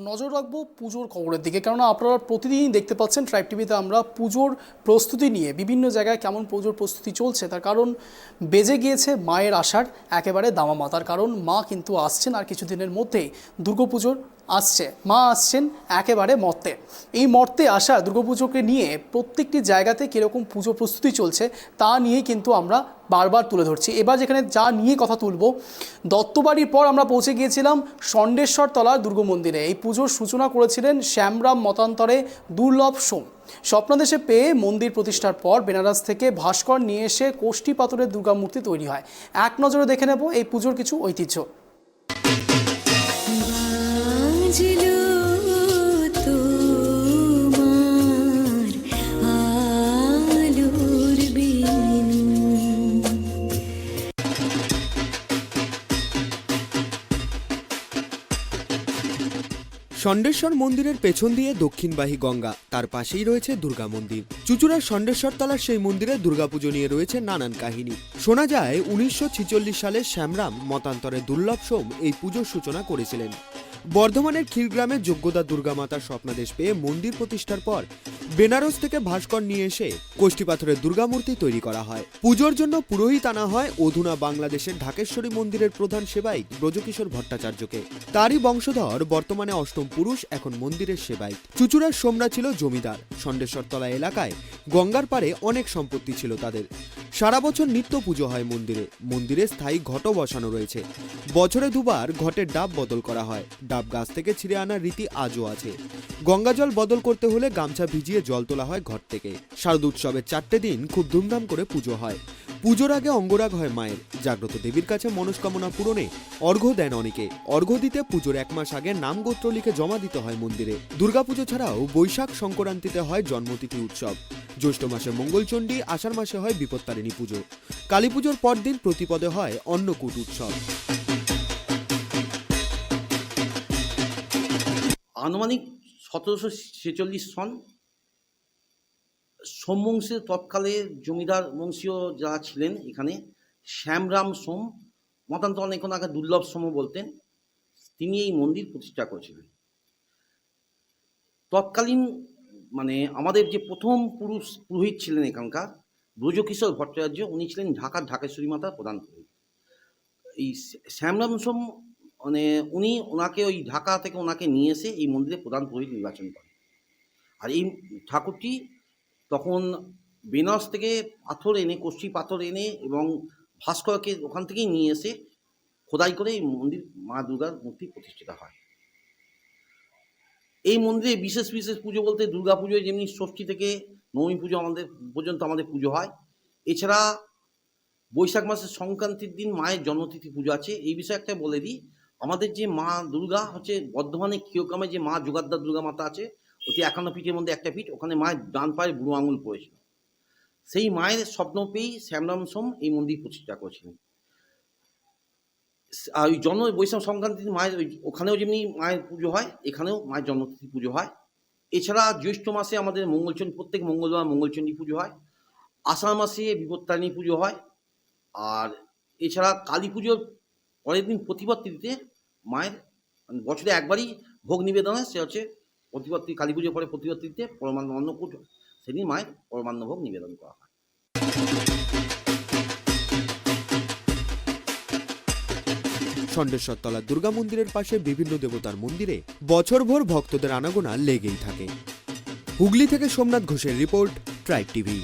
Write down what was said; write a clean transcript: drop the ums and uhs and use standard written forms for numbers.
নজর রাখবো পুজোর খবরের দিকে, কারণ আপনারা প্রতিদিনই দেখতে পাচ্ছেন ট্রাইব টিভিতে আমরা পুজোর প্রস্তুতি নিয়ে বিভিন্ন জায়গায় কেমন পুজোর প্রস্তুতি চলছে। তার কারণ বেজে গিয়েছে মায়ের আসার একেবারে দামামা। তার কারণ মা কিন্তু আসছেন আর কিছুদিনের মধ্যেই দুর্গাপুজোর আসছে, মা আসছেন একেবারে মর্তে। এই মর্তে আসা দুর্গাপুজোকে নিয়ে প্রত্যেকটি জায়গাতে কীরকম পুজো প্রস্তুতি চলছে তা নিয়েই কিন্তু আমরা বারবার তুলে ধরছি। এবার যেখানে যা নিয়ে কথা তুলব, দত্তবাড়ির পর আমরা পৌঁছে গিয়েছিলাম ষণ্ডেশ্বর তলার দুর্গা মন্দিরে। এই পুজোর সূচনা করেছিলেন শ্যামরাম মতান্তরে দুর্লভ সোম। স্বপ্নাদেশে পেয়ে মন্দির প্রতিষ্ঠার পর বেনারস থেকে ভাস্কর নিয়ে এসে কোষ্ঠী পাথরের দুর্গা মূর্তি তৈরি হয়। এক নজরে দেখে নেব এই পুজোর কিছু ঐতিহ্য। ষণ্ডেশ্বর মন্দিরের পেছন দিয়ে দক্ষিণবাহী গঙ্গা, তার পাশেই রয়েছে দুর্গা মন্দির। চুঁচুড়ার ষণ্ডেশ্বর তলার সেই মন্দিরে দুর্গাপুজো নিয়ে রয়েছে নানান কাহিনী। শোনা যায় 1946 সালে শ্যামরাম মতান্তরে দুর্লভ সোম এই পুজোর সূচনা করেছিলেন। বর্ধমানের ক্ষীরগ্রামে যোগ্যতা দুর্গা মাতার স্বপ্নাদেশ পেয়ে মন্দির প্রতিষ্ঠার পর বেনারস থেকে ভাস্কর নিয়ে এসে কোষ্ঠী পাথরের দুর্গা মূর্তি তৈরি করা হয়। পুজোর জন্য পুরোহিত আনা হয় অধুনা বাংলাদেশের ঢাকেশ্বরী মন্দিরের প্রধান সেবায়িত ব্রজকিশোর ভট্টাচার্যকে। তারই বংশধর বর্তমানে অষ্টম পুরুষ এখন মন্দিরের সেবায়িত। চুঁচুড়ার সোমরা ছিল জমিদার। ষণ্ডেশ্বরতলা এলাকায় গঙ্গার পাড়ে অনেক সম্পত্তি ছিল তাদের। সারা বছর নিত্য পুজো হয় মন্দিরে। মন্দিরে স্থায়ী ঘটও বসানো রয়েছে। বছরে দুবার ঘটের ডাব বদল করা হয়। ডাব গাছ থেকে ছিঁড়ে আনার রীতি আজও আছে। গঙ্গা জল বদল করতে হলে গামছা ভিজিয়ে জল তোলা হয় ঘট থেকে। শারদোৎসবের 4টে দিন খুব ধুমধাম করে পুজো হয়। পুজোর আগে অঙ্গরাগ হয় মায়ের। জাগ্রত দেবীর কাছে মনস্কামনা পূরণে অর্ঘ্য দেন অনেকে। অর্ঘ্য দিতে পুজোর 1 মাস আগে নামগোত্র লিখে জমা দিতে হয় মন্দিরে। দুর্গাপুজো ছাড়াও বৈশাখ সংক্রান্তিতে হয় জন্মতিথি উৎসব। জ্যৈষ্ঠ মাসে মঙ্গলচণ্ডী, আষাঢ় মাসে হয় বিপত্তারিণী পুজো। কালী পুজোর পরদিন প্রতিপদে হয় অন্নকূট উৎসব। আনুমানিক 1746 সন সোম বংশের তৎকালে জমিদার বংশীয় যারা ছিলেন এখানে, শ্যামরাম সোম, মতান্তর অনেক আগে দুর্লভ সোম বলতেন, তিনি এই মন্দির প্রতিষ্ঠা করেছিলেন। তৎকালীন আমাদের যে প্রথম পুরোহিত ছিলেন এখানকার ব্রজকিশোর ভট্টাচার্য, উনি ছিলেন ঢাকার ঢাকেশ্বরী মাতার প্রধান পুরোহিত। এই শ্যামরাম সোম উনি ওনাকে ওই ঢাকা থেকে ওনাকে নিয়ে এসে এই মন্দিরে প্রধান পুরোহিত নির্বাচন করেন। আর এই ঠাকুরটি তখন বেনারস থেকে পাথর এনে, কোষ্ঠী পাথর এনে এবং ভাস্করকে ওখান থেকেই নিয়ে এসে খোদাই করে এই মন্দির মা দুর্গার মূর্তি প্রতিষ্ঠিত হয়। এই মন্দিরে বিশেষ বিশেষ পুজো বলতে দুর্গা পুজোয় যেমনি ষষ্ঠী থেকে নবমী পুজো পর্যন্ত আমাদের পুজো হয়। এছাড়া বৈশাখ মাসের সংক্রান্তির দিন মায়ের জন্মতিথি পুজো আছে। এই বিষয়ে একটা বলে দিই, আমাদের যে মা দুর্গা হচ্ছে বর্ধমানে ক্ষীরগ্রামে যে মা যোগাদ্দার দুর্গা মাতা আছে, অতি 51 পীঠের মধ্যে একটা পীঠ, ওখানে মায়ের ডান পায়ের বুড়ো আঙুল পড়েছিল। সেই মায়ের স্বপ্ন পেয়েই শ্যামরাম সোম এই মন্দির প্রতিষ্ঠা করেছিলেন। আর ওই বৈশাখ সংক্রান্তির মায়ের ওখানেও যেমনি মায়ের পুজো হয়, এখানেও মায়ের জন্মতিথি পুজো হয়। এছাড়া জ্যৈষ্ঠ মাসে আমাদের মঙ্গলচণ্ডী, প্রত্যেক মঙ্গলবার মঙ্গলচণ্ডী পুজো হয়। আষাঢ় মাসে বিপত্তারিণী পুজো হয়। আর এছাড়া কালী পুজোর পরের দিন প্রতিপদ তিথিতে মায়ের বছরে একবারই ভোগ নিবেদন হয়, সে হচ্ছে প্রতিপদ কালী পুজোর পরে প্রতিপদ তিথিতে পরমান্ন অন্নকূট, সেদিন মায়ের পরমান্ন ভোগ নিবেদন করা হয়। ষণ্ডেশ্বরতলা দুর্গা মন্দিরের পাশে বিভিন্ন দেবতার মন্দিরে বছরভর ভক্তদের আনাগোনা লেগেই থাকে। হুগলি থেকে সোমনাথ ঘোষের রিপোর্ট, ট্রাইব টিভি।